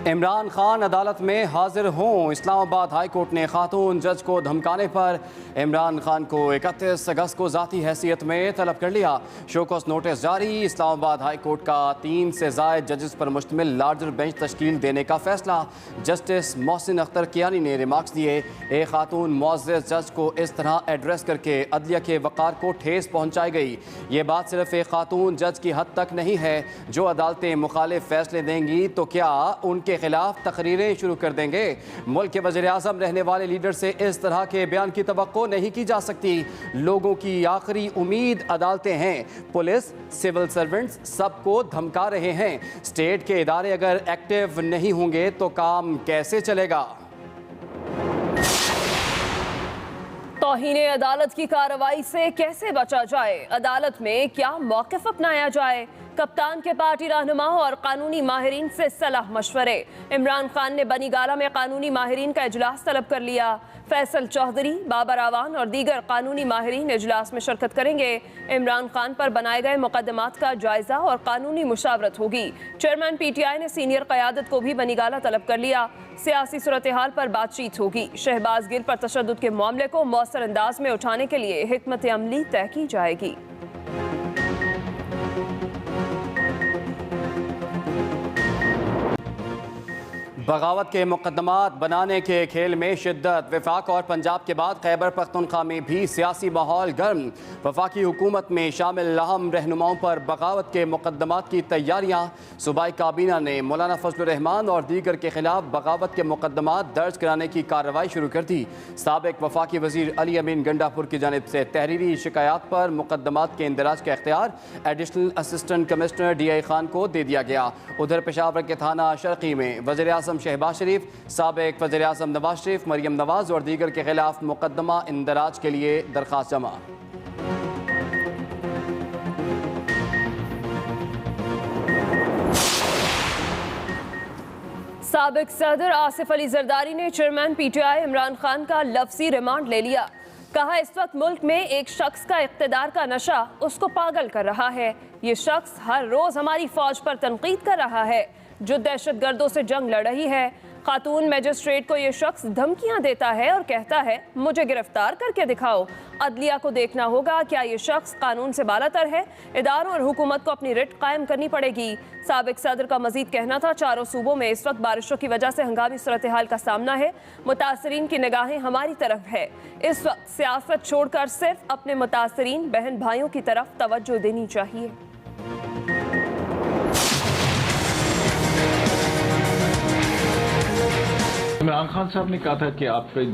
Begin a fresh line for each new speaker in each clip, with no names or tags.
इमरान खान अदालत में हाजिर हों। इस्लामाबाद हाई कोर्ट ने खातून जज को धमकाने पर इमरान खान को 31 अगस्त को ज़ाती हैसियत में तलब कर लिया। शोकॉस नोटिस जारी। इस्लामाबाद हाई कोर्ट का 3 से ज़ायद जजेस पर मुश्तमिल लार्जर बेंच तश्कील देने का फैसला। जस्टिस मोहसिन अख्तर कियानी ने रिमार्क्स दिए, एक खातून मुअज़्ज़ज़ जज को इस तरह एड्रेस करके अदलिया के वक़ार को ठेस पहुँचाई गई। ये बात सिर्फ एक खातून जज की हद तक नहीं है। जो अदालतें मुखालिफ फैसले देंगी तो क्या उनके खिलाफ तकरीरें शुरू कर देंगे? मुल्क के वज़ीर-ए-आज़म रहने वाले लीडर से इस तरह के बयान की तवक्को नहीं की जा सकती। लोगों की आखिरी उम्मीद अदालतें हैं। पुलिस, सिविल सर्वेंट्स सबको धमका रहे हैं। स्टेट के इदारे अगर एक्टिव नहीं होंगे तो काम कैसे चलेगा?
तौहीन अदालत की कार्रवाई से कैसे बचा जाए? अदालत में क्या मौक़िफ़ अपनाया जाए? कप्तान के पार्टी रहनुमाओं और कानूनी माहिरीन से सलाह मशवरे। इमरान खान ने बनीगाला में कानूनी माहिरीन का इजलास तलब कर लिया। फैसल चौधरी, बाबर आवान और दीगर कानूनी माहिरीन इजलास में शिरकत करेंगे। इमरान खान पर बनाए गए मुकदमात का जायजा और कानूनी मुशावरत होगी। चेयरमैन PTI ने सीनियर क़यादत को भी बनीगाला तलब कर लिया। सियासी सूरत हाल पर बातचीत होगी। शहबाज गिल पर तशद्दुद के मामले को मौसर अंदाज में उठाने के लिए हिकमत अमली तय की जाएगी।
बगावत के मुकदमात बनाने के खेल में शिद्दत। वफाक और पंजाब के बाद खैबर पख्तूनख्वा में भी सियासी माहौल गर्म। वफाकी हुकूमत में शामिल अहम रहनुमाओं पर बगावत के मुकदमात की तैयारियां। सूबाई काबीना ने मौलाना फजलुर रहमान और दीगर के खिलाफ बगावत के मुकदमात दर्ज कराने की कार्रवाई शुरू कर दी। साबिक वफाकी वजीर अली अमीन गंडापुर की जानिब से तहरीरी शिकायत पर मुकदमात के इंदराज का इख्तियार additional assistant commissioner DI Khan को दे दिया गया। उधर पेशावर के थाना शर्की में वज़ीर-ए-आज़म शहबाज शरीफ, साबिक वज़ीर-ए-आज़म नवाज शरीफ, मरियम नवाज और दीगर के खिलाफ मुकदमा इंदराज के लिए दरख्वास्त जमा।
साबिक सदर आसिफ अली जरदारी ने चेयरमैन PTI इमरान खान का लफ्जी रिमांड ले लिया। कहा, इस वक्त मुल्क में एक शख्स का इख्तिदार का नशा उसको पागल कर रहा है। ये शख्स हर रोज हमारी फौज पर तनकीद कर रहा है जो दहशतगर्दों से जंग लड़ रही है। खातून मजिस्ट्रेट को ये शख्स धमकियां देता है और कहता है मुझे गिरफ्तार करके दिखाओ। अदलिया को देखना होगा क्या ये शख्स कानून से बालातर है। इदारों और हुकूमत को अपनी रिट कायम करनी पड़ेगी। साबिक सदर का मजीद कहना था, चारों सूबों में इस वक्त बारिशों की वजह से हंगामी सूरत हाल का सामना है। मुतासरीन की निगाहें हमारी तरफ है। इस वक्त सियासत छोड़कर सिर्फ अपने मुतासरीन बहन भाइयों की तरफ तवज्जो देनी चाहिए।
इमरान खान साहब ने कहा था कि आप पे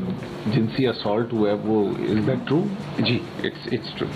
जिनसी असॉल्ट हुआ है, वो इज दैट ट्रू? जी, इट्स ट्रू।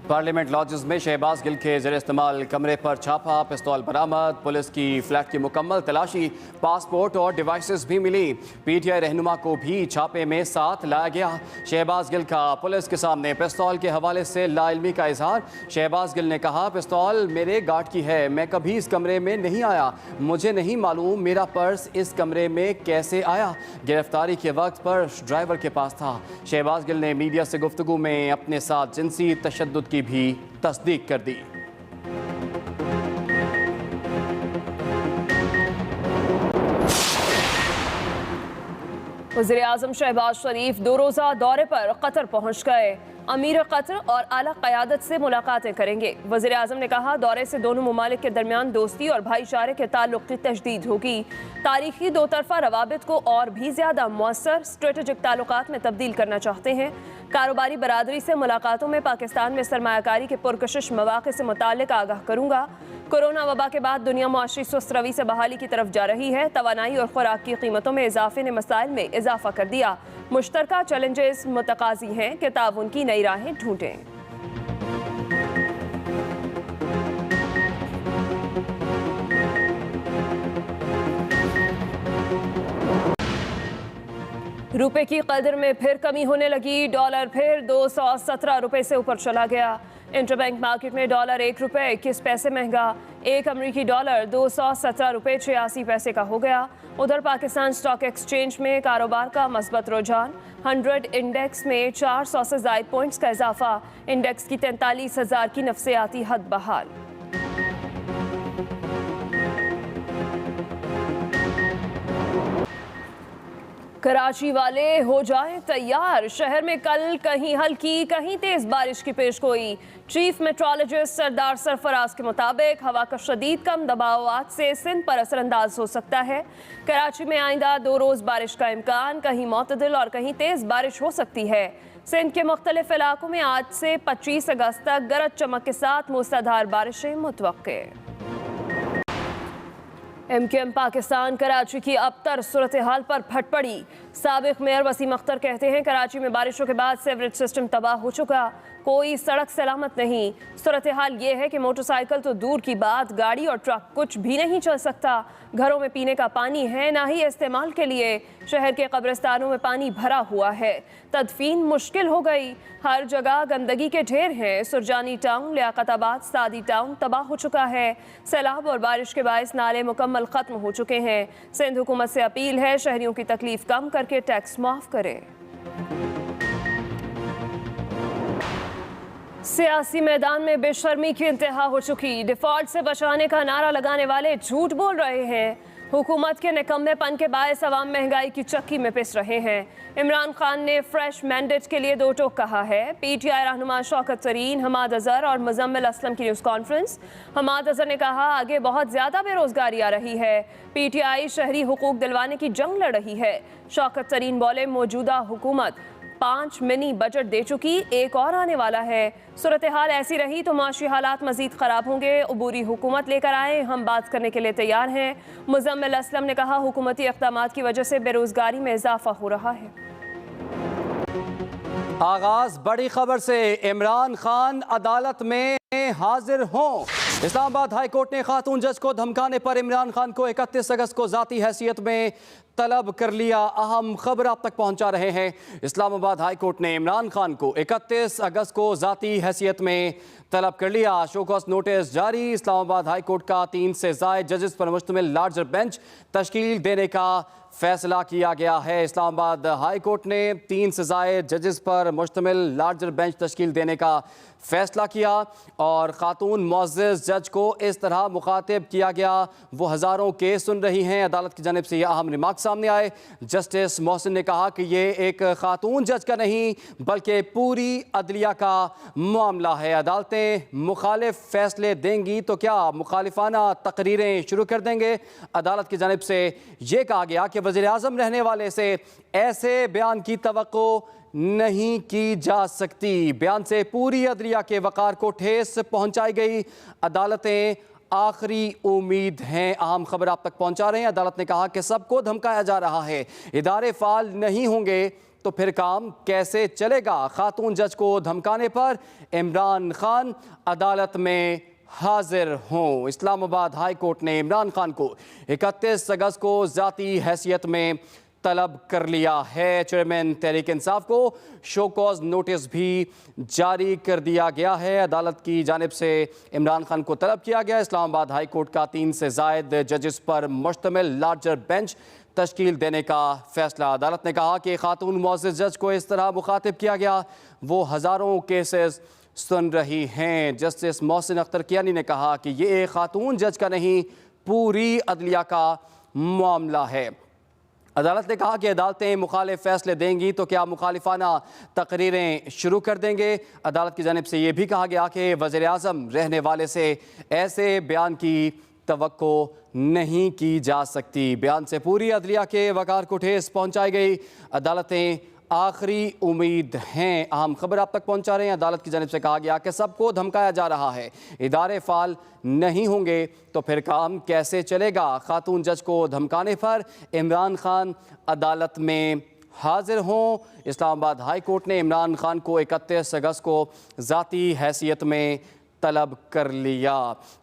पार्लियामेंट लॉजेस में शहबाज गिल के ज़ेर इस्तेमाल कमरे पर छापा, पिस्तौल बरामद। पुलिस की फ्लैट की मुकम्मल तलाशी, पासपोर्ट और डिवाइसेस भी मिली। PTI रहनुमा को भी छापे में साथ लाया गया। शहबाज गिल का पुलिस के सामने पिस्तौल के हवाले से लाइल्मी का इजहार। शहबाज गिल ने कहा, पिस्तौल मेरे गार्ड की है, मैं कभी इस कमरे में नहीं आया, मुझे नहीं मालूम मेरा पर्स इस कमरे में कैसे आया। गिरफ्तारी के वक्त पर्स ड्राइवर के पास था। शहबाज गिल ने मीडिया से गुफ्तगू में अपने साथ जिनसी तशद्दुद की भी तस्दीक कर दी।
वज़ीर-ए-आज़म शहबाज शरीफ 2 रोज़ा दौरे पर कतर पहुंच गए। अमीर कतर और आला क़यादत से मुलाकातें करेंगे। वज़ीर-ए-आज़म ने कहा, दौरे से दोनों ममालिक के दरमियान दोस्ती और भाईचारे के ताल्लुक़ की तजदीद होगी। तारीखी दो तरफ़ा रवाबित को और भी ज़्यादा मौसर स्ट्रेटेजिक ताल्लुकात में तब्दील करना चाहते हैं। कारोबारी बरादरी से मुलाकातों में पाकिस्तान में सरमायाकारी के पुरकशिश मौक़े से मुताल्लिक़ आगाह करूँगा। कोरोना वबा के बाद दुनिया मुआशी सुस्त रवी से बहाली की तरफ जा रही है। तवानाई और खुराक की कीमतों में इजाफे ने मसाइल में इजाफा कर दिया। मुश्तरका चैलेंजेस मुतकाजी हैं कि ताउन की नई राहें ढूंढें। रुपए की कदर में फिर कमी होने लगी। डॉलर फिर 217 रुपए से ऊपर चला गया। इंटरबैंक मार्केट में डॉलर 1 रुपये 21 पैसे महंगा। एक अमरीकी डॉलर 217 रुपये 86 पैसे का हो गया। उधर पाकिस्तान स्टॉक एक्सचेंज में कारोबार का मस्बत रुझान। 100 इंडेक्स में 400 से ज़ायद पॉइंट्स का इजाफा। इंडेक्स की 43,000 की नफसियाती हद बहाल। कराची वाले हो जाएं तैयार, शहर में कल कहीं हल्की कहीं तेज बारिश की पेशगोई। चीफ मेट्रोलॉजिस्ट सरदार सरफराज के मुताबिक हवा का शदीद कम दबाव आज से सिंध पर असरअंदाज हो सकता है। कराची में आइंदा 2 रोज बारिश का इम्कान, कहीं मोतदिल और कहीं तेज बारिश हो सकती है। सिंध के मुख्तलिफ इलाकों में आज से 25 अगस्त तक गरज चमक के साथ मूसलाधार बारिशें मुतवक्के। MQM पाकिस्तान कराची की अबतर सूरत हाल पर फट पड़ी। साबिक मेयर वसीम अख्तर कहते हैं कराची में बारिशों के बाद सीवरेज सिस्टम तबाह हो चुका, कोई सड़क सलामत नहीं। सूरत हाल ये है कि मोटरसाइकिल तो दूर की बात, गाड़ी और ट्रक कुछ भी नहीं चल सकता। घरों में पीने का पानी है ना ही इस्तेमाल के लिए। शहर के कब्रिस्तानों में पानी भरा हुआ है, तदफीन मुश्किल हो गई। हर जगह गंदगी के ढेर हैं। सुरजानी टाउन, लियाकताबाद, सादी टाउन तबाह हो चुका है। सैलाब और बारिश के बायस नाले मुकम्मल खत्म हो चुके हैं। सिंध हुकूमत से अपील है शहरियों की तकलीफ कम करके टैक्स माफ करे। सियासी मैदान में बेशर्मी की इंतहा हो चुकी। डिफॉल्ट से बचाने का नारा लगाने वाले झूठ बोल रहे हैं। हुकूमत के निकम्मेपन के बायस अवाम महंगाई की चक्की में पिस रहे हैं। इमरान खान ने फ्रेश मैंडेट के लिए 2 टोक कहा है। PTI रहनुमा शौकत तरीन, हमाद अजहर और मुजम्मिल असलम की न्यूज़ कॉन्फ्रेंस। हमाद अजहर ने कहा आगे बहुत ज़्यादा बेरोजगारी आ रही है। PTI शहरी हुकूक दिलवाने की जंग लड़ रही है। शौकत तरीन बोले मौजूदा हुकूमत 5 मिनी बजट दे चुकी, एक और आने वाला है। सूरत हाल ऐसी रही तो माशी हालात मजीद ख़राब होंगे। अबूरी हुकूमत लेकर आए, हम बात करने के लिए तैयार हैं। मुजम्मिल असलम ने कहा हुकूमती इक़दामात की वजह से बेरोज़गारी में इजाफा हो रहा है।
आगाज बड़ी खबर से, इमरान खान अदालत में हाजिर हों। इस्लामाबाद हाई कोर्ट ने खातून जज को धमकाने पर इमरान खान को 31 अगस्त को ज़ाती हैसियत में तलब कर लिया। अहम खबर आप तक पहुंचा रहे हैं। इस्लामाबाद हाई कोर्ट ने इमरान खान को 31 अगस्त को ज़ाती हैसियत में तलब कर लिया। शोकॉस नोटिस जारी। इस्लामाबाद हाई कोर्ट का 3 से ज़ायद जजेस पर मुश्तमिल लार्जर बेंच तश्कील देने का फैसला किया गया है। इस्लामाबाद हाई कोर्ट ने 3 से ज़ायद जजेस पर मुश्तमिल लार्जर बेंच तश्कील देने का फैसला किया और ख़ातून मुअज़्ज़ज़ जज को इस तरह मुखातिब किया गया। वो हज़ारों केस सुन रही हैं। अदालत की जानिब से ये अहम रिमार्क सामने आए। जस्टिस मोहसिन ने कहा कि ये एक ख़ातून जज का नहीं बल्कि पूरी अदलिया का मामला है। अदालतें मुखालिफ फ़ैसले देंगी तो क्या मुखालिफाना तकरीरें शुरू कर देंगे। अदालत की जानिब से ये कहा गया कि वज़ीर आज़म रहने वाले से ऐसे बयान की तवक्को नहीं की जा सकती। बयान से पूरी अदलिया के वक़ार को ठेस पहुंचाई गई। अदालतें आखिरी उम्मीद हैं। अहम खबर आप तक पहुंचा रहे हैं। अदालत ने कहा कि सबको धमकाया जा रहा है, इदारे फाल नहीं होंगे तो फिर काम कैसे चलेगा। खातून जज को धमकाने पर इमरान खान अदालत में हाजिर हों। इस्लामाबाद हाई कोर्ट ने इमरान खान को 31 अगस्त को ज़ाती हैसियत में तलब कर लिया है। चेयरमैन तहरीक इंसाफ को शोकॉज नोटिस भी जारी कर दिया गया है। अदालत की जानिब से इमरान खान को तलब किया गया। इस्लामाबाद हाई कोर्ट का 3 से ज़ायद जजेस पर मुश्तमिल लार्जर बेंच तश्कील देने का फैसला। अदालत ने कहा कि खातून मुअज़्ज़ज़ जज को इस तरह मुखातिब किया गया, वो हज़ारों केसेस सुन रही हैं। जस्टिस मोहसिन अख्तर कियानी ने कहा कि ये एक खातून जज का नहीं पूरी अदलिया का मामला है। अदालत ने कहा कि अदालतें मुखालिफ फ़ैसले देंगी तो क्या मुखालिफाना तकरीरें शुरू कर देंगे। अदालत की जानिब से ये भी कहा गया कि वज़ीर आज़म रहने वाले से ऐसे बयान की तवक्को नहीं की जा सकती। बयान से पूरी अदलिया के वक़ार को ठेस पहुँचाई गई। अदालतें आखिरी उम्मीद हैं। अहम खबर आप तक पहुंचा रहे हैं। अदालत की जानिब से कहा गया कि सबको धमकाया जा रहा है, इदारे फाल नहीं होंगे तो फिर काम कैसे चलेगा। खातून जज को धमकाने पर इमरान खान अदालत में हाजिर हों। इस्लामाबाद हाई कोर्ट ने इमरान खान को 31 अगस्त को ज़ाती हैसियत में तलब कर लिया।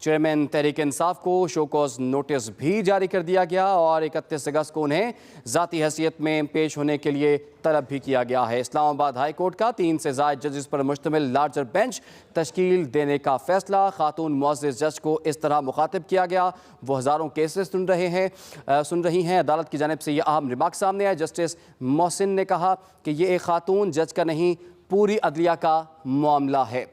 चेयरमैन तहरीक इंसाफ को शोकॉज नोटिस भी जारी कर दिया गया और 31 अगस्त को उन्हें ज़ाती हैसियत में पेश होने के लिए तलब भी किया गया है। इस्लामाबाद हाई कोर्ट का 3 से ज़ायद जजेस पर मुश्तमिल लार्जर बेंच तश्कील देने का फैसला। खातून मुअज़्ज़ज़ जज को इस तरह मुखातिब किया गया, वो हज़ारों केसेस सुन रही हैं। अदालत की जानिब से ये अहम रिमार्क सामने आया। जस्टिस मोहसिन ने कहा कि ये एक खातून जज का नहीं पूरी अदलिया का मामला है।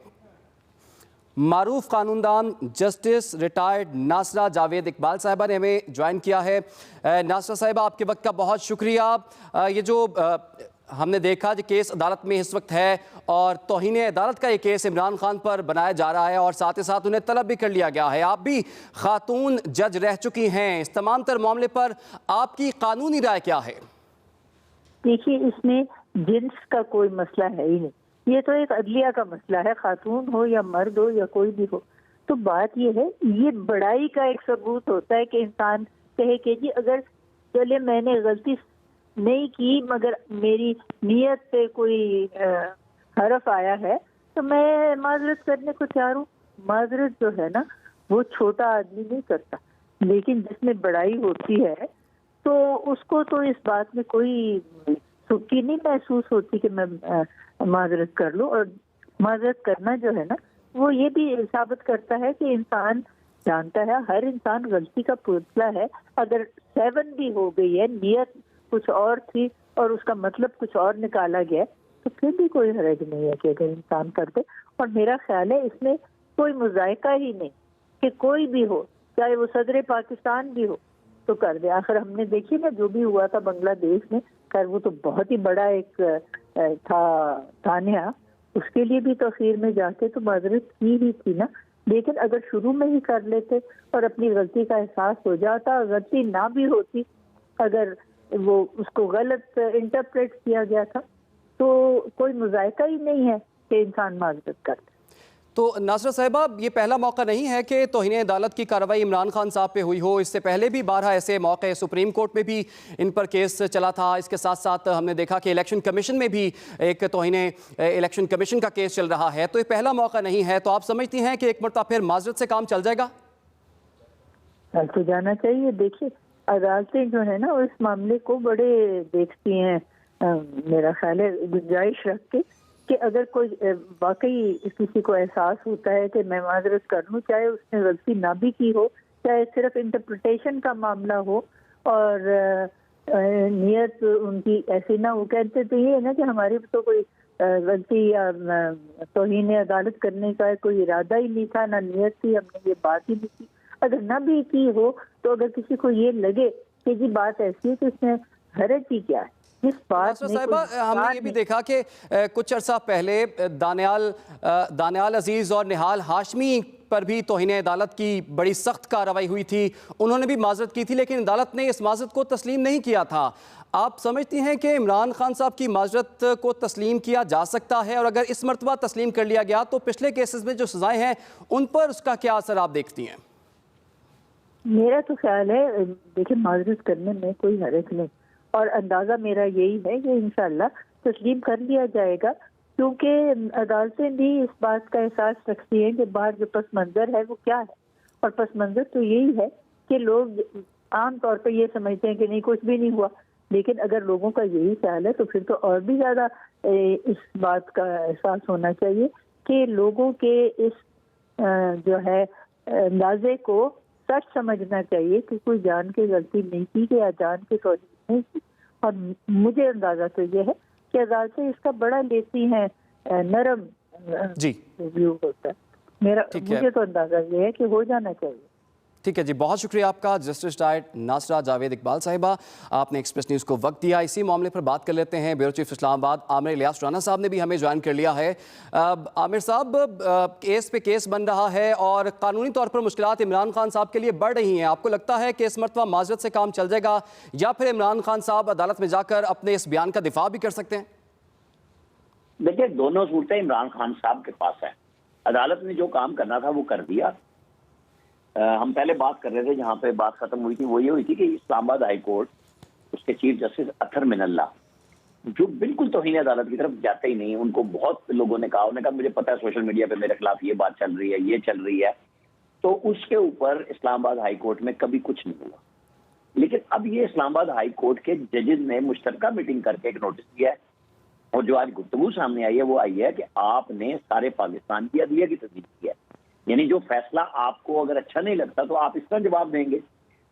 मारूफ कानूनदान जस्टिस रिटायर्ड नासरा जावेद इकबाल साहिबा ने हमें ज्वाइन किया है। नासरा साहिबा, आपके वक्त का बहुत शुक्रिया। ये जो हमने देखा कि केस अदालत में इस वक्त है और तौहीन अदालत का ये केस इमरान खान पर बनाया जा रहा है और साथ ही साथ उन्हें तलब भी कर लिया गया है। आप भी खातून जज रह चुकी हैं, इस तमाम तर मामले पर आपकी कानूनी राय क्या है?
देखिए, इसमें जिन्स का कोई मसला है ही नहीं, ये तो एक अदलिया का मसला है, खातून हो या मर्द हो या कोई भी हो। तो बात ये है, ये बड़ाई का एक सबूत होता है कि इंसान कहे कि जी अगर चले मैंने गलती नहीं की मगर मेरी नीयत पे कोई हरफ आया है तो मैं माजरत करने को तैयार हूँ। माजरत जो है ना वो छोटा आदमी नहीं करता, लेकिन जिसमें बड़ाई होती है तो उसको तो इस बात में कोई सुखी नहीं महसूस होती कि मैं माजरत कर लूं। और माजरत करना जो है ना वो ये भी साबित करता है कि इंसान जानता है, हर इंसान गलती का पुतला है। अगर 7 भी हो गई है, नियत कुछ और थी और उसका मतलब कुछ और निकाला गया, तो फिर भी कोई हर्ज नहीं है कि अगर इंसान कर दे। और मेरा ख्याल है इसमें कोई मुजायका ही नहीं कि कोई भी हो, चाहे वो सदर पाकिस्तान भी हो तो कर दे। आखिर हमने देखी ना जो भी हुआ था बांग्लादेश में, खैर वो तो बहुत ही बड़ा एक था तानिया, उसके लिए भी तखीर में जाके तो माजरत की ही थी ना। लेकिन अगर शुरू में ही कर लेते और अपनी गलती का एहसास हो जाता, गलती ना भी होती, अगर वो उसको गलत इंटरप्रेट किया गया था तो कोई मुजायका ही नहीं है कि इंसान माजरत करते।
तो नासरा साहिबा, ये पहला मौका नहीं है कि तौहीन अदालत की कार्रवाई इमरान खान साहब पे हुई हो, इससे पहले भी 12 ऐसे मौके सुप्रीम कोर्ट में भी इन पर केस चला था। इसके साथ साथ हमने देखा कि इलेक्शन कमीशन में भी एक तौहीन इलेक्शन कमीशन का केस चल रहा है। तो ये पहला मौका नहीं है, तो आप समझती हैं कि एक मरतबा फिर माजरत से काम चल जाएगा?
चल तो जाना चाहिए। देखिए, अदालतें जो है ना इस मामले को बड़े देखती हैं, मेरा ख्याल है गुंजाइश रख के कि अगर कोई वाकई किसी को एहसास होता है कि मैं माजरत कर लूँ, चाहे उसने गलती ना भी की हो, चाहे सिर्फ इंटरप्रिटेशन का मामला हो और नियत उनकी ऐसी ना हो। कहते तो ये है ना कि हमारी तो कोई गलती या तौहीन अदालत करने का कोई इरादा ही नहीं था, ना नियत थी, हमने ये बात ही नहीं की। अगर ना भी की हो तो अगर किसी को ये लगे कि जी बात ऐसी है तो इसमें हरज ही क्या है। इस बात
साहिबा, हमने ये भी देखा कि कुछ अर्सा पहले दानियाल अजीज और निहाल हाशमी पर भी तौहीन अदालत की बड़ी सख्त कार्रवाई हुई थी। उन्होंने भी माजरत की थी, लेकिन अदालत ने इस माजरत को तस्लीम नहीं किया था। आप समझती हैं कि इमरान खान साहब की माजरत को तस्लीम किया जा सकता है? और अगर इस मरतबा तस्लीम कर लिया गया तो पिछले केसेस में जो सजाएं हैं उन पर उसका क्या असर आप देखती हैं?
मेरा तो ख्याल है, देखिए माजरत करने में कोई हरज नहीं और अंदाजा मेरा यही है कि इंशाल्लाह तस्लीम कर लिया जाएगा, क्योंकि अदालतें भी इस बात का एहसास रखती हैं कि बाहर जो पस मंजर है वो क्या है। और पस मंजर तो यही है कि लोग आम तौर पर ये समझते हैं कि नहीं कुछ भी नहीं हुआ, लेकिन अगर लोगों का यही ख्याल है तो फिर तो और भी ज्यादा इस बात का एहसास होना चाहिए कि लोगों के इस जो है अंदाजे को सच समझना चाहिए कि कोई जान के गलती नहीं की या जान के तौर नहीं की। और मुझे अंदाजा तो ये है कि अदालतें इसका बड़ा लेती हैं, नरम व्यू होता है मेरा। मुझे तो अंदाजा ये है कि हो जाना चाहिए।
ठीक है जी, बहुत शुक्रिया आपका जस्टिस रिटायर्ड नासरा जावेद इकबाल साहिबा, आपने एक्सप्रेस न्यूज़ को वक्त दिया। इसी मामले पर बात कर लेते हैं। ब्यूरो चीफ इस्लामाबाद आमिर इलियास राना साहब ने भी हमें ज्वाइन कर लिया है। आमिर साहब, केस पे केस बन रहा है और कानूनी तौर पर मुश्किलात इमरान खान साहब के लिए बढ़ रही हैं। आपको लगता है कि इस मरतबा माजरत से काम चल जाएगा या फिर इमरान खान साहब अदालत में जाकर अपने इस बयान का दिफा भी कर सकते हैं?
देखिए, दोनों सूरतें इमरान खान साहब के पास है। अदालत ने जो काम करना था वो कर दिया। हम पहले बात कर रहे थे, जहाँ पे बात खत्म हुई थी वो ये हुई थी कि इस्लामाबाद हाई कोर्ट, उसके चीफ जस्टिस अत्तर मिनल्ला, जो बिल्कुल तौहीन अदालत की तरफ जाते ही नहीं। उनको बहुत लोगों ने कहा, उन्होंने कहा मुझे पता है सोशल मीडिया पे मेरे खिलाफ ये बात चल रही है, ये चल रही है, तो उसके ऊपर इस्लामाबाद हाई कोर्ट में कभी कुछ नहीं हुआ। लेकिन अब ये इस्लामाबाद हाई कोर्ट के जजेस ने मुश्तरका मीटिंग करके एक नोटिस दिया है और जो आज गुफ्तगू सामने आई है वो आई है कि आपने सारे पाकिस्तान की अदलिया की तस्दीक की है। यानी जो फैसला आपको अगर अच्छा नहीं लगता तो आप इसका जवाब देंगे।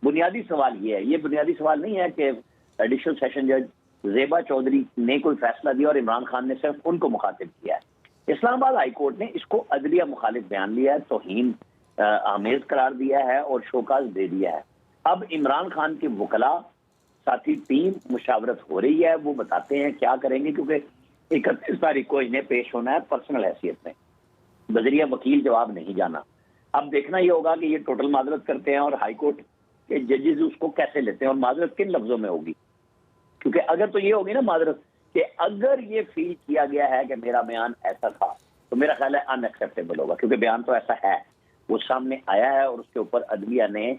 बुनियादी सवाल ये है, ये बुनियादी सवाल नहीं है कि एडिशनल सेशन जज जेबा चौधरी ने कोई फैसला दिया और इमरान खान ने सिर्फ उनको मुखातिब किया है। इस्लामाबाद हाई कोर्ट ने इसको अदलिया मुखालिफ बयान लिया है, तौहीन आमेज करार दिया है और शोकाज दे दिया है। अब इमरान खान के वकला साथी टीम मुशावरत हो रही है, वो बताते हैं क्या करेंगे, क्योंकि 31 तारीख को इन्हें पेश होना है पर्सनल हैसियत में, बजरिया वकील जवाब नहीं जाना। अब देखना ये होगा कि ये टोटल माजरत करते हैं और हाई कोर्ट के जजेस उसको कैसे लेते हैं और माजरत किन लफ्जों में होगी। क्योंकि अगर तो ये होगी ना माजरत कि अगर ये फील किया गया है कि मेरा बयान ऐसा था, तो मेरा ख्याल है अनएक्सेप्टेबल होगा, क्योंकि बयान तो ऐसा है, वो सामने आया है और उसके ऊपर अदलिया ने,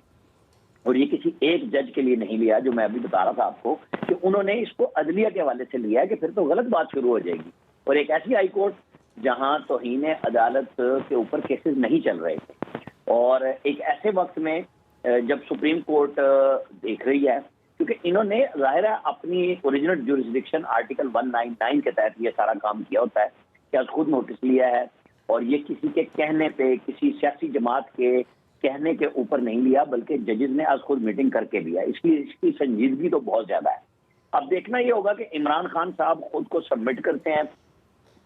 और ये किसी एक जज के लिए नहीं लिया, जो मैं अभी बता रहा था आपको कि उन्होंने इसको अदलिया के हवाले से लिया है, कि फिर तो गलत बात शुरू हो जाएगी। और एक ऐसी हाई कोर्ट जहां तौहीन अदालत के ऊपर केसेस नहीं चल रहे थे, और एक ऐसे वक्त में जब सुप्रीम कोर्ट देख रही है, क्योंकि इन्होंने जाहिर है अपनी ओरिजिनल जुरिस्डिक्शन आर्टिकल 199 के तहत ये सारा काम किया होता है कि आज खुद नोटिस लिया है, और ये किसी के कहने पे, किसी सियासी जमात के कहने के ऊपर नहीं लिया, बल्कि जजेस ने आज खुद मीटिंग करके लिया। इसलिए इसकी संजीदगी तो बहुत ज्यादा है। अब देखना ये होगा कि इमरान खान साहब खुद को सबमिट करते हैं।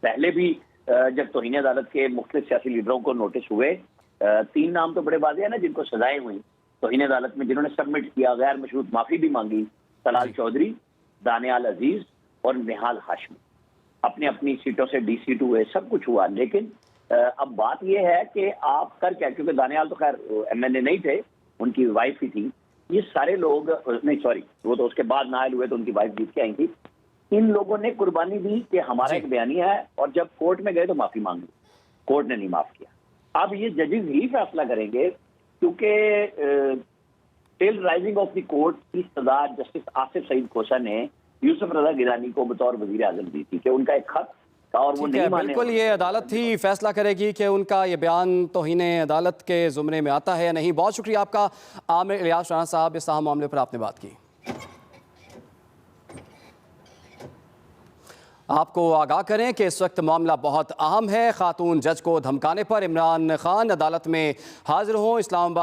पहले भी जब तौहीन अदालत के मुख्तलिफ सियासी लीडरों को नोटिस हुए, 3 नाम तो बड़े वाज़ेह है ना जिनको सजाएं हुई तौहीन अदालत में, जिन्होंने सबमिट किया, गैर मशरूत माफी भी मांगी, तलाल चौधरी, दानियाल अजीज और निहाल हाशमी, अपनी अपनी सीटों से DC2 हुए, सब कुछ हुआ। लेकिन अब बात यह है कि आप कर क्या, क्योंकि दानियाल तो खैर MNA नहीं थे, उनकी वाइफ ही थी। ये सारे लोग नहीं, सॉरी, वो तो उसके बाद नायल हुए तो उनकी वाइफ जीत के आई थी। इन लोगों ने कुर्बानी दी कि हमारा एक बयानिया है, और जब कोर्ट में गए तो माफी मांग ली, कोर्ट ने नहीं माफ किया। अब ये जजेस ही फैसला करेंगे, क्योंकि till rising of the court की सजा जस्टिस आसिफ सईद खोसा ने यूसुफ रजा गिलानी को बतौर वजीर आजम दी थी कि उनका एक खत था और वो नहीं माने।
बिल्कुल, ये अदालत ही फैसला करेगी कि उनका ये बयान तौहीन अदालत के जुमरे में आता है या नहीं। बहुत शुक्रिया आपका आमिर इलियास राणा साहब, इस अहम मामले पर आपने बात की। आपको आगाह करें कि इस वक्त मामला बहुत अहम है। खातून जज को धमकाने पर इमरान खान अदालत में हाजिर हों। इस्लामाबाद